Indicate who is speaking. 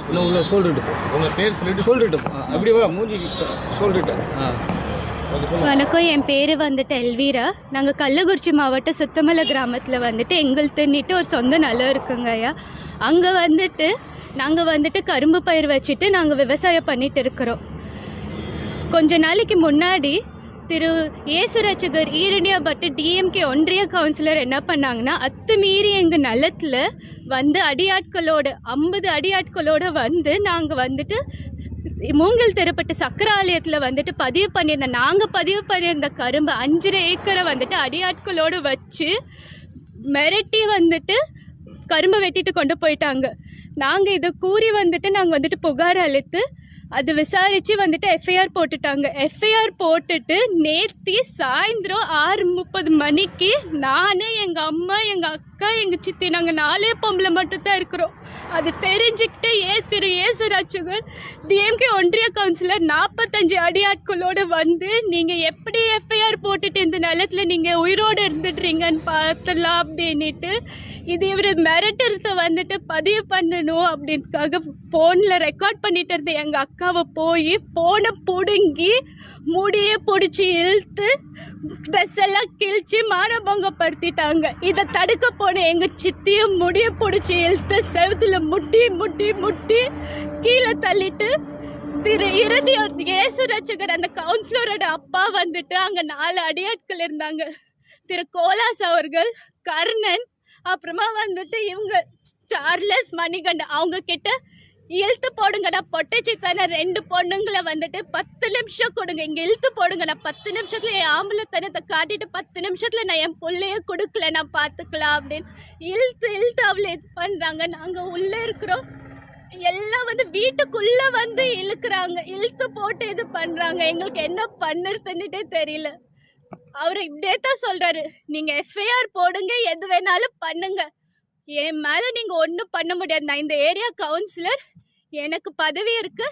Speaker 1: இன்னும் உள்ள சொல்லிட்டு போ.
Speaker 2: உங்க பேர் சொல்லிட்டு
Speaker 1: சொல்லிட்டு போ. அப்படி வா மூஞ்சி சொல்லிட்டு.
Speaker 3: வணக்கம், என் பேர் வந்துட்டு எல்வீரா. நாங்கள் கள்ளக்குறிச்சி மாவட்டம் சுத்தமலை கிராமத்தில் வந்துட்டு எங்கள்கிட்ட ஒரு சொந்த நிலம் இருக்குங்க ஐயா. அங்கே வந்துட்டு நாங்கள் வந்துட்டு கரும்பு பயிர் வச்சுட்டு நாங்கள் விவசாயம் பண்ணிட்டு இருக்கிறோம். கொஞ்ச நாளைக்கு முன்னாடி திரு ஏசு ரட்சகர் ஈரண்டியா பட்டு டிஎம்கே ஒன்றிய கவுன்சிலர் என்ன பண்ணாங்கன்னா, அத்துமீறி எங்கள் நிலத்தில் வந்து அடியாட்களோடு 50 அடியாட்களோடு வந்து நாங்கள் வந்துட்டு மூங்கில் தெருப்பட்ட சக்கர ஆலயத்தில் வந்துட்டு நாங்கள் பதிவு பண்ணியிருந்த கரும்பு 5.5 ஏக்கரை வந்துட்டு அடியாட்களோடு வச்சு மிரட்டி வந்துட்டு கரும்பை வெட்டிட்டு கொண்டு போயிட்டாங்க. நாங்கள் இதை கூறி வந்துட்டு நாங்கள் வந்துட்டு புகார் அளித்து அது விசாரித்து வந்துட்டு எஃப்ஐஆர் போட்டுட்டாங்க. எஃப்ஐஆர் போட்டுட்டு நேற்று சாயந்தரம் 6:30 மணிக்கு நான், எங்கள் அம்மா, எங்கள் அக்கா, எங்கள் சித்தி, நாங்கள் 4 பொம்பளை மட்டும்தான் இருக்கிறோம். அது தெரிஞ்சுக்கிட்டு திரு ஏசு ரட்சகர் டிஎம்கே ஒன்றிய கவுன்சிலர் 45 அடியாட்களோடு வந்து நீங்கள் எப்படி எஃப்ஐஆர் போட்டுட்டு இந்த நிலத்தில் நீங்கள் உயிரோடு இருந்துடுறீங்கன்னு பார்த்துலாம் அப்படின்ட்டு இது இவர் மிரட்டுறத வந்துட்டு பதிவு பண்ணணும் அப்படின்றதுக்காக ஃபோனில் ரெக்கார்ட் பண்ணிட்டு இருந்த எங்கள் அக்காவை போய் ஃபோனை பிடுங்கி முடியை பிடிச்சி இழுத்து ட்ரெஸ் எல்லாம் கிழிச்சு மானபங்கப்படுத்திட்டாங்க. இதை தடுக்க போன எங்கள் சித்தியும் முடியை பிடிச்சி இழுத்து செவுத்துல முட்டி முட்டி முட்டி கீழே தள்ளிட்டு திரு ஏசு ரட்சகர் அந்த கவுன்சிலரோட அப்பா வந்துட்டு அங்கே 4 அடியாட்கள் இருந்தாங்க. திரு கோலாஸ் அவர்கள், கர்ணன், அப்புறமா வந்துட்டு இவங்க சார்லஸ், மணிகண்டன், அவங்க கிட்ட இழுத்து போடுங்க, நான் பொட்டச்சி தானே 2 பொண்ணுங்களை வந்துட்டு 10 நிமிஷம் கொடுங்க, இங்கே இழுத்து போடுங்க, நான் 10 நிமிஷத்துல என் ஆம்பளத்தனத்தை காட்டிட்டு 10 நிமிஷத்துல நான் என் பிள்ளைய கொடுக்கல, நான் பார்த்துக்கலாம் அப்படின்னு இழுத்து அவளை இது பண்ணுறாங்க. நாங்கள் உள்ளே இருக்கிறோம், எல்லாம் வந்து வீட்டுக்குள்ள வந்து இழுக்கிறாங்க, இழுத்து போட்டு இது பண்ணுறாங்க. எங்களுக்கு என்ன பண்ணுறதுன்னுட்டே தெரியல. அவரு இப்படியே தான் சொல்றாரு, நீங்க எஃப்ஐஆர் போடுங்க, எது வேணாலும் பண்ணுங்க, என் மேல நீங்க ஒன்றும் பண்ண முடியாது, நான் இந்த ஏரியா கவுன்சிலர், எனக்கு பதவி இருக்கு,